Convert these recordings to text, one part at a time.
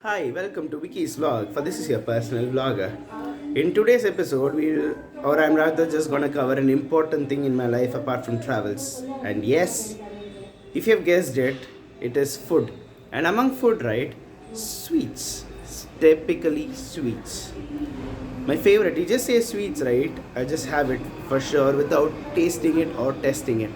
Hi, welcome to Vicky's vlog. For this is your personal vlogger. In today's episode, I'm rather just gonna cover an important thing in my life apart from travels. And yes, if you have guessed it, it is food. And among food, right, sweets. Typically sweets. My favorite, you just say sweets, right? I just have it for sure without tasting it or testing it.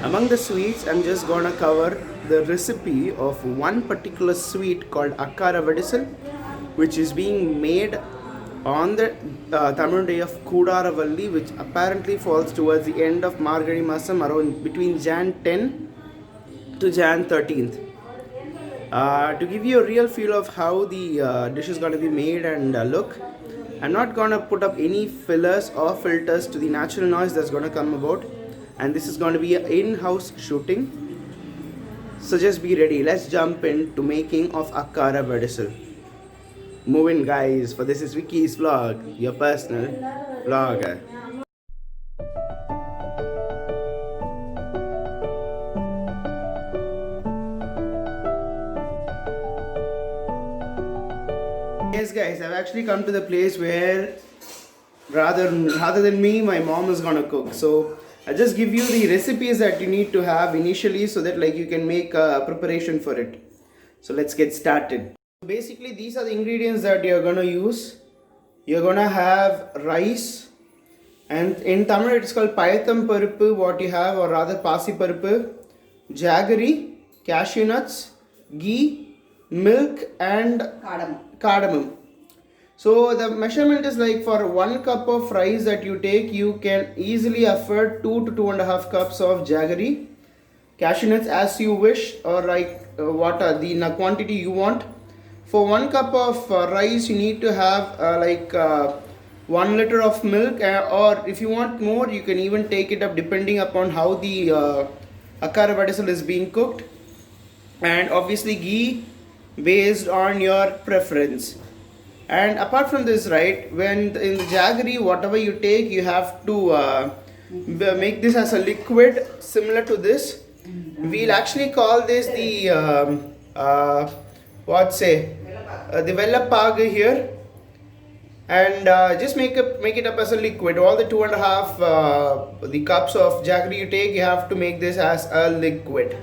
Among the sweets, I'm just gonna cover the recipe of one particular sweet called Akkara Vadisal, which is being made on the Tamil day of Kudaravalli, which apparently falls towards the end of Margari Masam, around between Jan 10 to Jan 13th. To give you a real feel of how the dish is going to be made and look, I'm not going to put up any fillers or filters to the natural noise that's going to come about, and this is going to be an in-house shooting. So just be ready. Let's jump into making of Akkara Vadisal. Move in, guys, for this is Vicky's vlog, your personal vlogger. Yes, guys, I've actually come to the place where rather than me, my mom is gonna cook. So I'll just give you the recipes that you need to have initially so that like you can make a preparation for it. So let's get started. Basically, these are the ingredients that you're gonna use. You're gonna have rice, and in Tamil it's called payatham paruppu, what you have, or rather pasi paruppu, jaggery, cashew nuts, ghee, milk, and cardamom. So the measurement is like for 1 cup of rice that you take, you can easily afford 2 to 2.5 cups of jaggery, cashew nuts as you wish, or like what are the quantity you want. For 1 cup of rice, you need to have 1 liter of milk, or if you want more, you can even take it up depending upon how the Akkara Vadisal is being cooked, and obviously ghee based on your preference. And apart from this, right, when in the jaggery, whatever you take, you have to make this as a liquid similar to this. We'll actually call this the the Vellapaga here, and just make it up as a liquid. All the 2.5 the cups of jaggery you take, you have to make this as a liquid.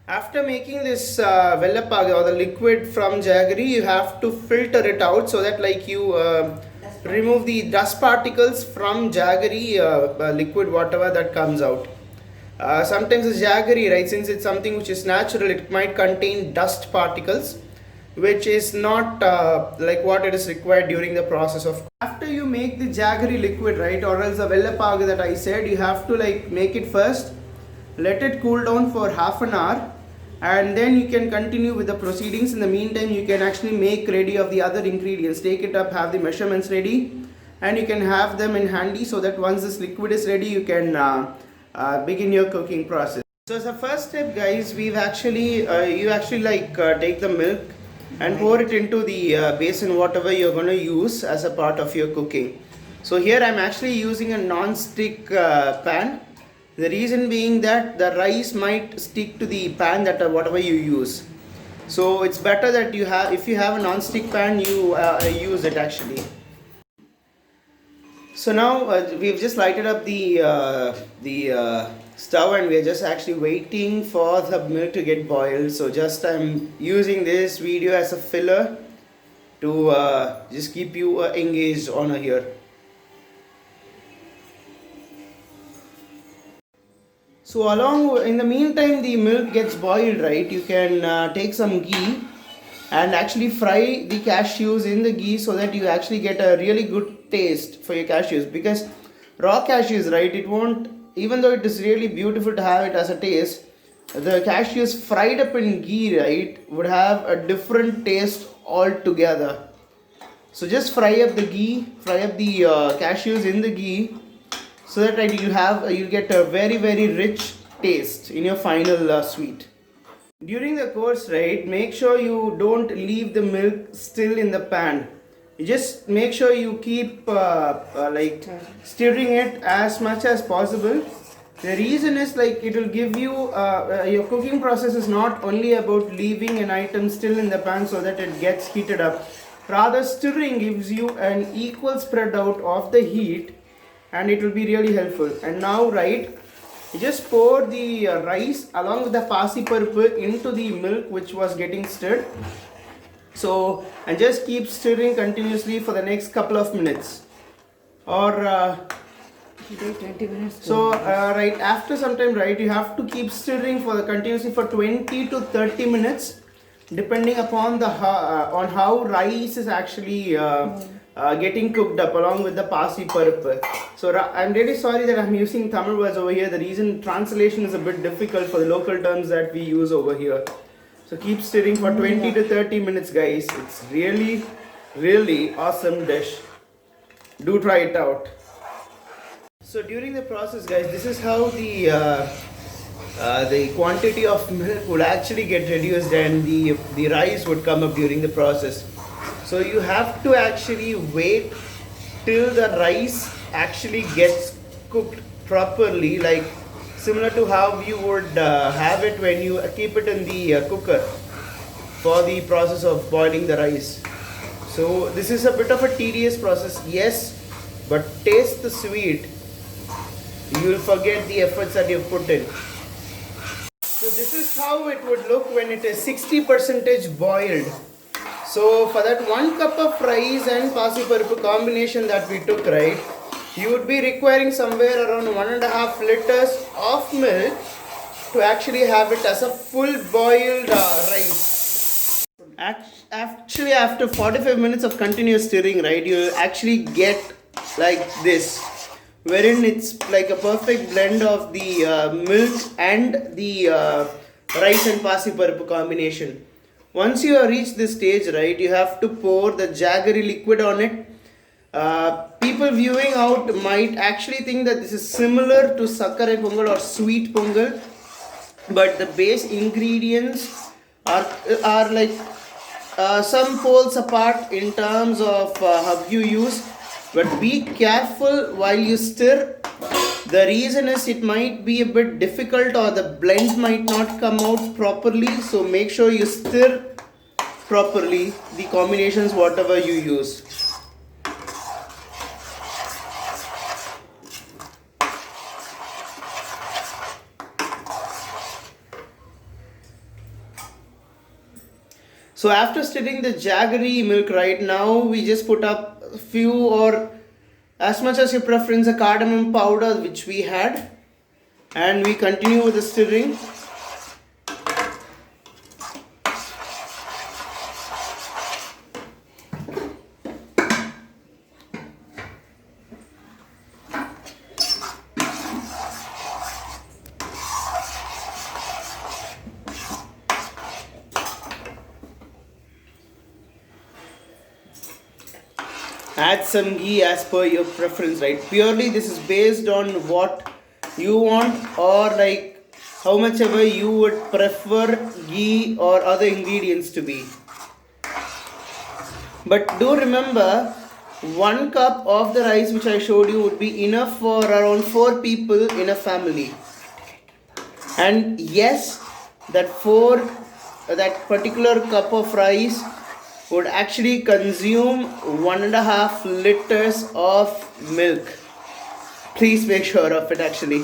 After making this Vellapaga or the liquid from jaggery, you have to filter it out so that like you remove the dust particles from jaggery liquid, whatever that comes out. Sometimes the jaggery, right, since it's something which is natural, it might contain dust particles, which is not like what it is required during the process of. After you make the jaggery liquid, right, or else the Vellapaga that I said, you have to like make it first, let it cool down for half an hour, and then you can continue with the proceedings. In the meantime, you can actually make ready of the other ingredients, take it up, have the measurements ready, and you can have them in handy so that once this liquid is ready, you can begin your cooking process. So as a first step, guys, we've actually you actually take the milk and pour it into the basin, whatever you're going to use as a part of your cooking. So here I'm actually using a non-stick pan. The reason being that the rice might stick to the pan that whatever you use. So it's better that you have, if you have a non-stick pan, you use it actually. So now we've just lighted up the stove, and we're just actually waiting for the milk to get boiled. So just I'm using this video as a filler to just keep you engaged on here. So in the meantime the milk gets boiled, right, you can take some ghee and actually fry the cashews in the ghee so that you actually get a really good taste for your cashews. Because raw cashews, right, it won't, even though it is really beautiful to have it as a taste, the cashews fried up in ghee, right, would have a different taste altogether. So just fry up the cashews in the ghee, so that you get a very rich taste in your final sweet. During the course, right, make sure you don't leave the milk still in the pan. You just make sure you keep stirring it as much as possible The reason is like it will give you your cooking process is not only about leaving an item still in the pan so that it gets heated up. Rather, stirring gives you an equal spread out of the heat, and it will be really helpful. And now, right, you just pour the rice along with the pasi paruppu into the milk which was getting stirred. So, and just keep stirring continuously for the next couple of minutes. Or 20 minutes. so right after some time, right, you have to keep stirring for continuously for 20 to 30 minutes, depending upon the on how rice is actually getting cooked up along with the pasi paruppu. So I'm really sorry that I'm using Tamil words over here. The reason translation is a bit difficult for the local terms that we use over here. So keep stirring for 20 to 30 minutes, guys. It's really awesome dish. Do try it out. So during the process, guys, this is how the quantity of milk would actually get reduced and the rice would come up during the process. So you have to actually wait till the rice actually gets cooked properly, like similar to how you would have it when you keep it in the cooker for the process of boiling the rice. So this is a bit of a tedious process, yes, but taste the sweet. You will forget the efforts that you've put in. So this is how it would look when it is 60% boiled. So for that 1 cup of rice and pasi paruppu combination that we took, right, you would be requiring somewhere around 1.5 liters of milk to actually have it as a full boiled rice. Actually, after 45 minutes of continuous stirring, right, you will actually get like this, wherein it's like a perfect blend of the milk and the rice and pasi paruppu combination. Once you have reached this stage, right, you have to pour the jaggery liquid on it. People viewing out might actually think that this is similar to sakkare pongal or sweet pongal, but the base ingredients are like some poles apart in terms of how you use. But be careful while you stir. The reason is it might be a bit difficult or the blend might not come out properly. So make sure you stir properly the combinations whatever you use. So after stirring the jaggery milk, right, now we just put up a few or as much as your preference a cardamom powder which we had, and we continue with the stirring. Add some ghee as per your preference, right? Purely this is based on what you want, or like how much ever you would prefer ghee or other ingredients to be. But do remember, 1 cup of the rice which I showed you would be enough for around 4 people in a family. And yes, that particular cup of rice would actually consume 1.5 liters of milk. Please make sure of it actually.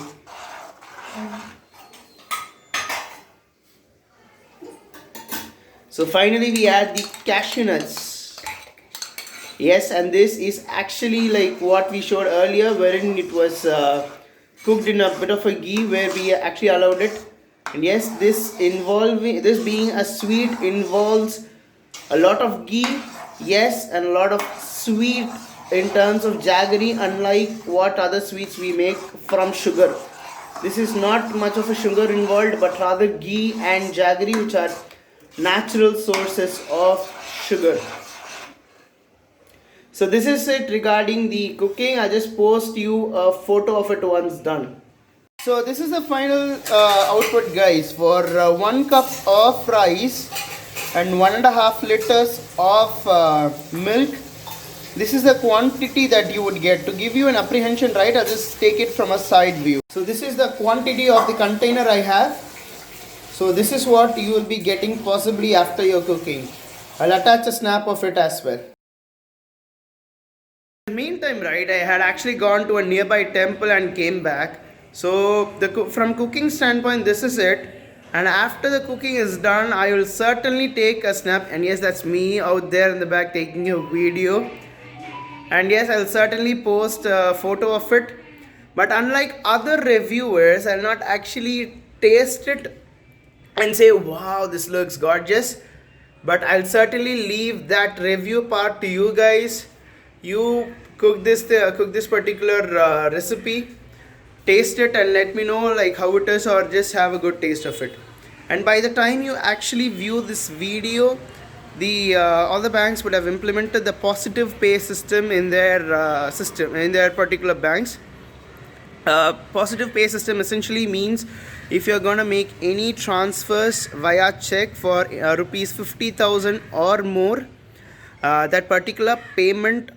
So finally we add the cashew nuts. Yes, and this is actually like what we showed earlier, wherein it was cooked in a bit of a ghee where we actually allowed it. And yes, this being a sweet involves a lot of ghee, yes, and a lot of sweet in terms of jaggery, unlike what other sweets we make from sugar. This is not much of a sugar involved, but rather ghee and jaggery, which are natural sources of sugar. So this is it regarding the cooking. I just post you a photo of it once done. So this is the final output, guys, for 1 cup of rice and 1.5 liters of milk. this is the quantity that you would get. To give you an apprehension, right, I'll just take it from a side view. So this is the quantity of the container I have. So this is what you will be getting possibly after your cooking. I'll attach a snap of it as well. In the meantime, right, I had actually gone to a nearby temple and came back. So from cooking standpoint, this is it. And after the cooking is done, I will certainly take a snap. And yes, that's me out there in the back taking a video. And yes, I'll certainly post a photo of it. But unlike other reviewers, I'll not actually taste it and say, wow, this looks gorgeous. But I'll certainly leave that review part to you guys. You cook this particular recipe, taste it and let me know like how it is, or just have a good taste of it. And by the time you actually view this video, all the banks would have implemented the positive pay system in their particular banks. Positive pay system essentially means if you're gonna make any transfers via check for rupees 50,000 or more, that particular payment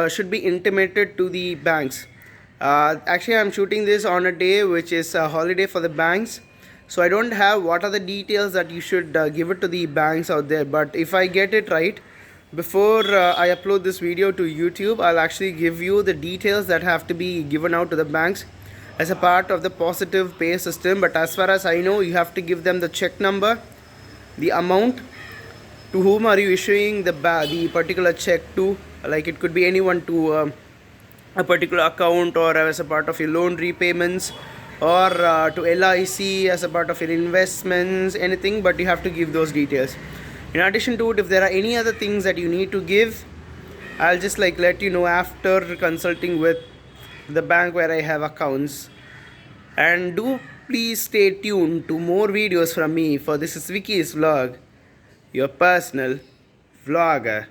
should be intimated to the banks. Actually, I'm shooting this on a day which is a holiday for the banks, so I don't have what are the details that you should give it to the banks out there. But if I get it right before I upload this video to YouTube, I'll actually give you the details that have to be given out to the banks as a part of the positive pay system. But as far as I know, you have to give them the check number, the amount, to whom are you issuing the particular check to. Like it could be anyone, to a particular account, or as a part of your loan repayments, or to LIC as a part of your investments, anything, but you have to give those details. In addition to it, if there are any other things that you need to give, I'll just like let you know after consulting with the bank where I have accounts. And do please stay tuned to more videos from me, for this is Vicky's vlog, your personal vlogger.